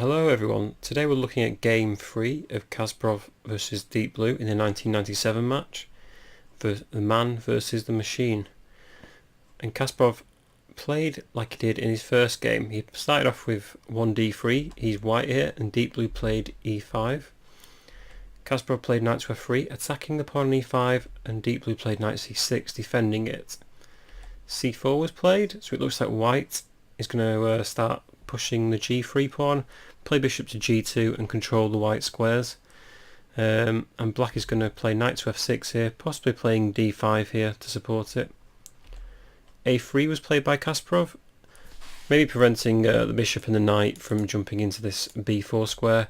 Hello everyone, today we're looking at game 3 of Kasparov versus Deep Blue in the 1997 match, the man versus the machine. And Kasparov played like he did in his first game. He started off with 1d3, he's white here, and Deep Blue played e5. Kasparov played knight to f3, attacking the pawn on e5, and Deep Blue played knight c6, defending it. c4 was played, so it looks like white is going to start pushing the g3 pawn, play bishop to g2 and control the white squares. And black is going to play knight to f6 here, possibly playing d5 here to support it. a3 was played by Kasparov, maybe preventing the bishop and the knight from jumping into this b4 square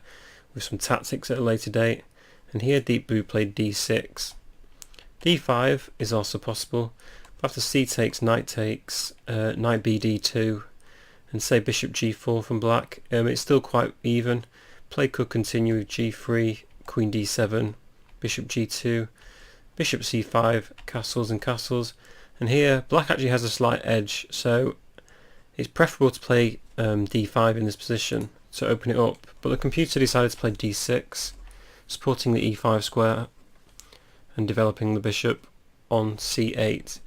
with some tactics at a later date. And here Deep Blue played d6. d5 is also possible, but after c takes, knight takes, knight bd2, and say bishop g4 from black, it's still quite even. Play could continue with g3, queen d7, bishop g2, bishop c5, castles and castles, and here black actually has a slight edge, so it's preferable to play d5 in this position to open it up, but the computer decided to play d6, supporting the e5 square and developing the bishop on c8.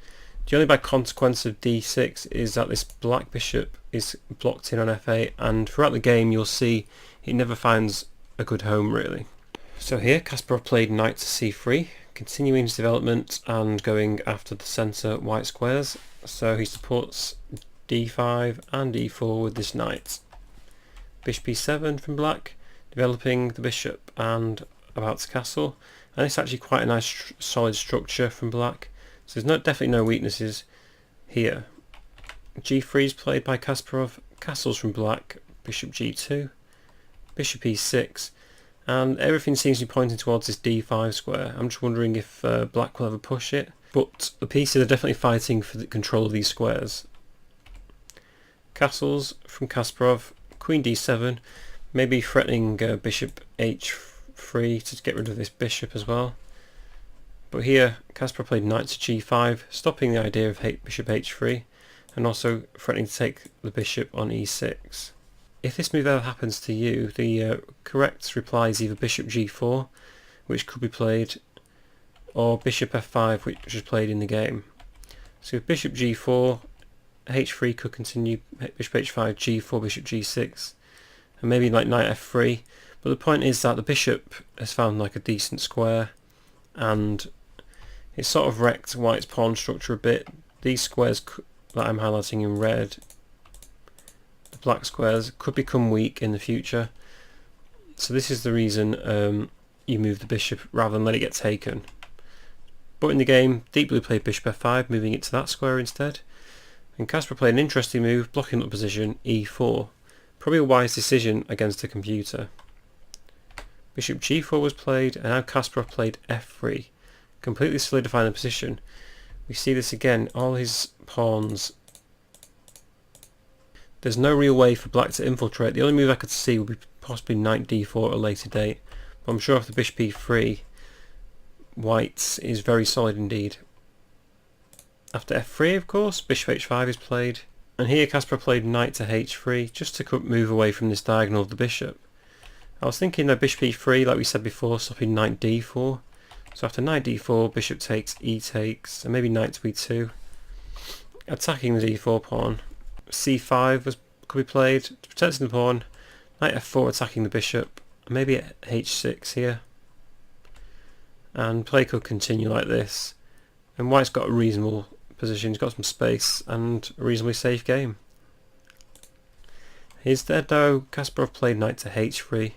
The only bad consequence of d6 is that this black bishop is blocked in on f8, and throughout the game you'll see it never finds a good home really. So here Kasparov played knight to c3, continuing his development and going after the centre white squares, so he supports d5 and e4 with this knight. Bishop e7 from black, developing the bishop and about to castle, and it's actually quite a nice solid structure from black. So there's definitely no weaknesses here. g3 is played by Kasparov, castles from black, bishop g2, bishop e6, and everything seems to be pointing towards this d5 square. I'm just wondering if black will ever push it, but the pieces are definitely fighting for the control of these squares. Castles from Kasparov, queen d7, maybe threatening bishop h3 to get rid of this bishop as well. But here Kasparov played knight to g5, stopping the idea of bishop h3 and also threatening to take the bishop on e6. If this move ever happens to you, the correct reply is either bishop g4, which could be played, or bishop f5, which is played in the game. So if bishop g4, h3 could continue, bishop h5, g4, bishop g6, and maybe like knight f3. But the point is that the bishop has found like a decent square, and it's sort of wrecked white's pawn structure a bit. These squares that I'm highlighting in red, the black squares, could become weak in the future. So this is the reason you move the bishop rather than let it get taken. But in the game, Deep Blue played bishop f5, moving it to that square instead. And Kasparov played an interesting move, blocking up the position, e4. Probably a wise decision against the computer. Bishop g4 was played, and now Kasparov played f3, completely solidifying the position. We see this again, all his pawns. There's no real way for black to infiltrate. The only move I could see would be possibly knight d4 at a later date, but I'm sure after bishop e3, white is very solid indeed. After f3, of course, bishop h5 is played, and here Kasparov played knight to h3 just to move away from this diagonal of the bishop. I was thinking that bishop e3, like we said before, stopping knight d4. So after knight d4, bishop takes, e takes, and maybe knight to e2, attacking the d4 pawn. c5 could be played, protecting the pawn, knight f4 attacking the bishop, and maybe at h6 here. And play could continue like this, and white's got a reasonable position, he's got some space, and a reasonably safe game. Instead though, Kasparov played knight to h3,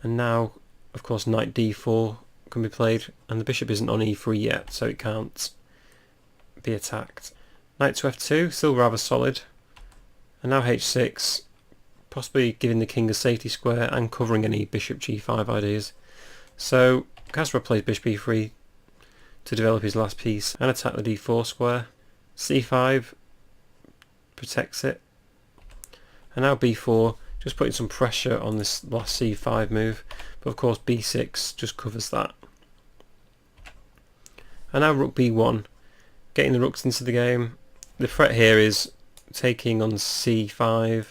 and now of course knight d4 can be played, and the bishop isn't on e3 yet, so it can't be attacked. Knight to f2, still rather solid, and now h6, possibly giving the king a safety square and covering any bishop g5 ideas. So Kasparov plays bishop e3 to develop his last piece and attack the d4 square. c5 protects it, and now b4, just putting some pressure on this last c5 move, but of course b6 just covers that. And now rook b1, getting the rooks into the game. The threat here is taking on c5,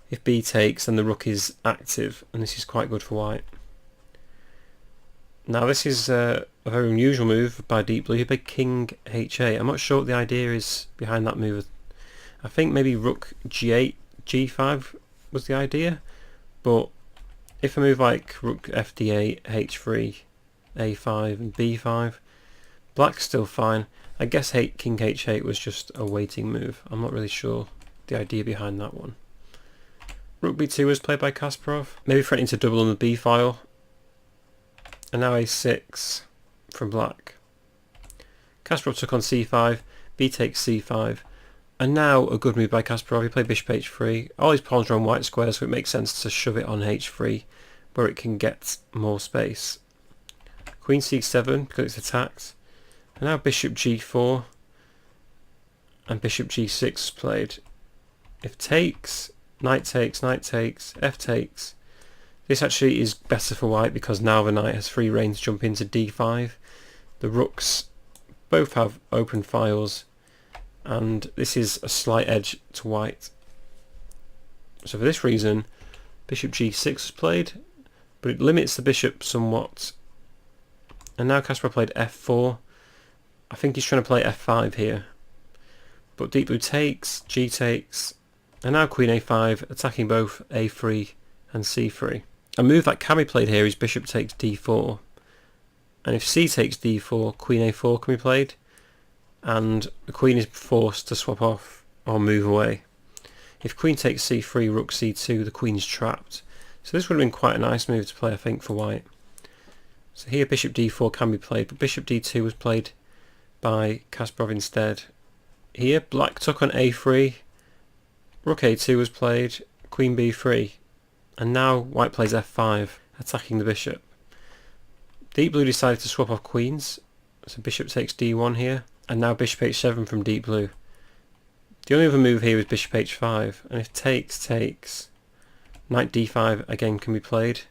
If b takes, then the rook is active, and this is quite good for white. Now this is a very unusual move by Deep Blue. He played king h8. I'm not sure what the idea is behind that move. I think maybe rook g8, g5 was the idea, but if a move like rook fd8, h3, a5 and b5, black's still fine. I guess king h8 was just a waiting move. I'm not really sure the idea behind that one. Rook b2 was played by Kasparov, maybe threatening to double on the b file. And now a6 from black. Kasparov took on c5, b takes c5, and now a good move by Kasparov. He played bishop h3. All his pawns are on white squares, so it makes sense to shove it on h3, where it can get more space. Queen c7 because it's attacked, and now bishop g4 and bishop g6 is played. If takes, knight takes, knight takes, f takes. This actually is better for white because now the knight has free rein to jump into d5. The rooks both have open files, and this is a slight edge to white. So for this reason, bishop g6 is played, but it limits the bishop somewhat. And now Kasparov played f4. I think he's trying to play f5 here. But Deep Blue takes, g takes, and now queen a5, attacking both a3 and c3. A move that can be played here is bishop takes d4, and if c takes d4, queen a4 can be played, and the queen is forced to swap off or move away. If queen takes c3, rook c2, the queen's trapped. So this would have been quite a nice move to play, I think, for white. So here bishop d4 can be played, but bishop d2 was played by Kasparov instead. Here black took on a3, rook a2 was played, queen b3. And now white plays f5, attacking the bishop. Deep Blue decided to swap off queens, so bishop takes d1 here, and now bishop h7 from Deep Blue. The only other move here is bishop h5, and if takes, knight d5 again can be played,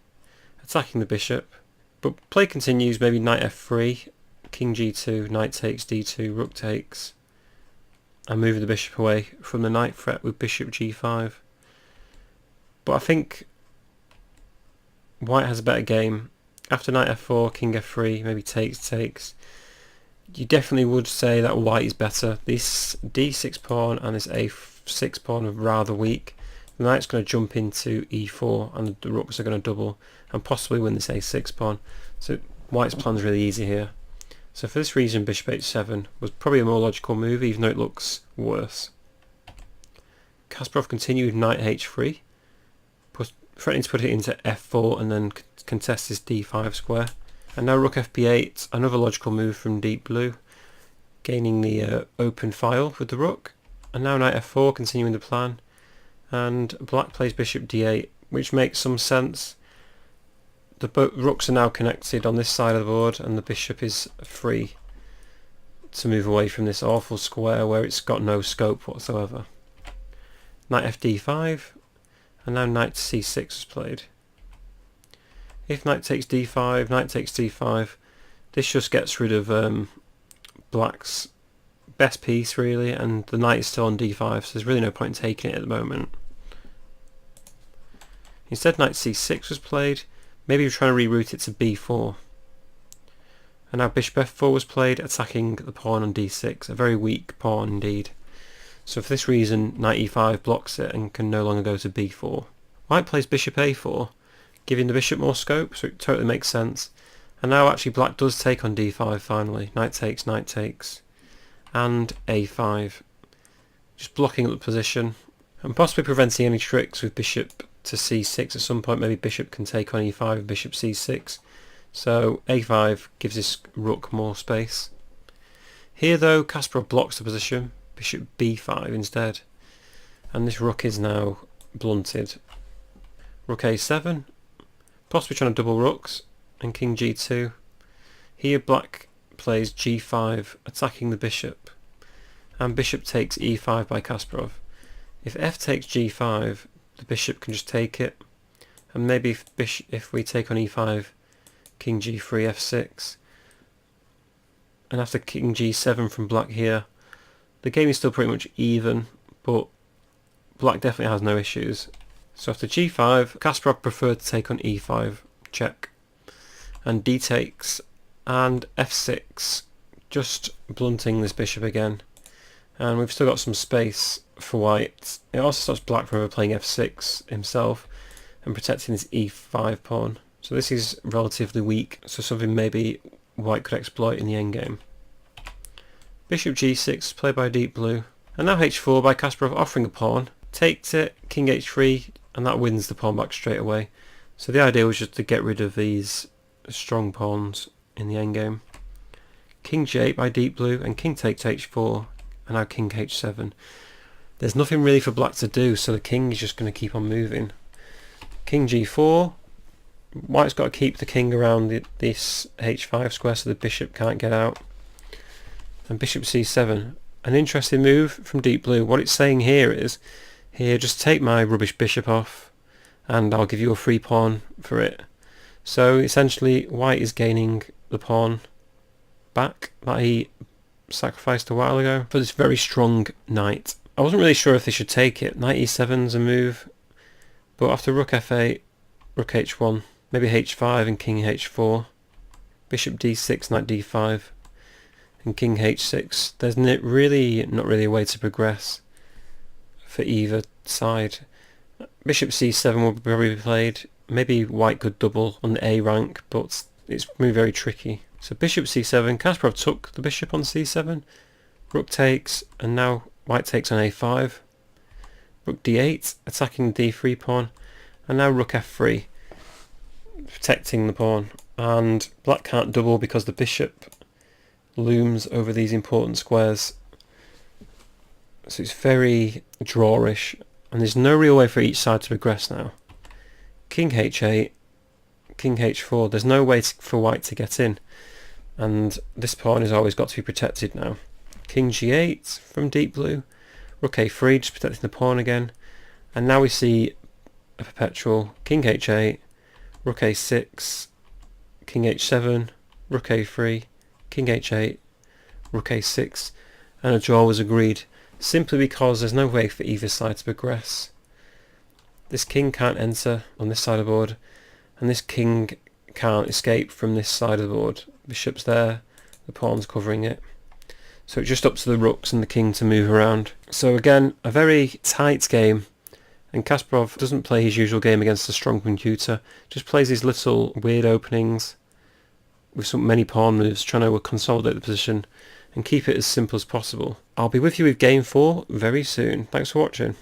attacking the bishop. But play continues, maybe knight f3, king g2, knight takes d2, rook takes, and moving the bishop away from the knight threat with bishop g5. But I think white has a better game. After knight f4, king f3, maybe takes. You definitely would say that white is better. This d6 pawn and this a6 pawn are rather weak. The knight's going to jump into e4 and the rooks are going to double and possibly win this a6 pawn. So white's plan's really easy here. So for this reason, bishop h7 was probably a more logical move, even though it looks worse. Kasparov continued with knight h3. Threatening to put it into f4 and then contest this d5 square. And now rook fb8, another logical move from Deep Blue, gaining the open file with the rook. And now knight f4, continuing the plan. And black plays bishop d8, which makes some sense. The rooks are now connected on this side of the board, and the bishop is free to move away from this awful square where it's got no scope whatsoever. Knight fd5. And now knight to c6 is played. If knight takes d5, knight takes d5, this just gets rid of black's best piece really, and the knight is still on d5, so there's really no point in taking it at the moment. Instead knight c6 was played, maybe you're trying to reroute it to b4. And now bishop f4 was played, attacking the pawn on d6, a very weak pawn indeed. So for this reason, knight e5 blocks it and can no longer go to b4. White plays bishop a4, giving the bishop more scope, so it totally makes sense. And now actually black does take on d5 finally. Knight takes, and a5. Just blocking up the position, and possibly preventing any tricks with bishop to c6 at some point. Maybe bishop can take on e5 and bishop c6. So a5 gives this rook more space. Here though, Kasparov blocks the position. Bishop b5 instead, and this rook is now blunted. Rook a7, possibly trying to double rooks, and king g2. Here black plays g5, attacking the bishop, and bishop takes e5 by Kasparov. If f takes g5, the bishop can just take it, and maybe if we take on e5, king g3, f6, and after king g7 from black here, the game is still pretty much even, but black definitely has no issues. So after g5, Kasparov preferred to take on e5, check, and d takes, and f6, just blunting this bishop again. And we've still got some space for white. It also stops black from playing f6 himself and protecting his e5 pawn. So this is relatively weak, so something maybe white could exploit in the endgame. Bishop g6, played by deep blue. And now h4 by Kasparov, offering a pawn. Takes it, king h3, and that wins the pawn back straight away. So the idea was just to get rid of these strong pawns in the endgame. King g8 by deep blue, and king takes h4, and now king h7. There's nothing really for black to do, so the king is just going to keep on moving. King g4. White's got to keep the king around this h5 square so the bishop can't get out. And bishop c7. An interesting move from deep blue. What it's saying here is, here, just take my rubbish bishop off and I'll give you a free pawn for it. So essentially white is gaining the pawn back that he sacrificed a while ago for this very strong knight. I wasn't really sure if they should take it. Knight e7's a move, but after rook f8, rook h1, maybe h5 and king h4, bishop d6, knight d5, and king h6. There's really not really a way to progress for either side. Bishop c7 will probably be played. Maybe white could double on the A rank, but it's going to be very tricky. So bishop c7, Kasparov took the bishop on c7, rook takes, and now white takes on a5, rook d8, attacking the d3 pawn, and now rook f3, protecting the pawn. And black can't double because the bishop looms over these important squares. So it's very drawish, and there's no real way for each side to progress now. King h8, king h4, there's no way for white to get in, and this pawn has always got to be protected now. King g8 from deep blue, rook a3, just protecting the pawn again, and now we see a perpetual king h8, rook a6, king h7, rook a3, king h8, rook a6, and a draw was agreed, simply because there's no way for either side to progress. This king can't enter on this side of the board, and this king can't escape from this side of the board. Bishop's there, the pawn's covering it. So it's just up to the rooks and the king to move around. So again, a very tight game, and Kasparov doesn't play his usual game against a strong computer, just plays these little weird openings with many pawn moves, trying to consolidate the position and keep it as simple as possible. I'll be with you with game 4 very soon. Thanks for watching.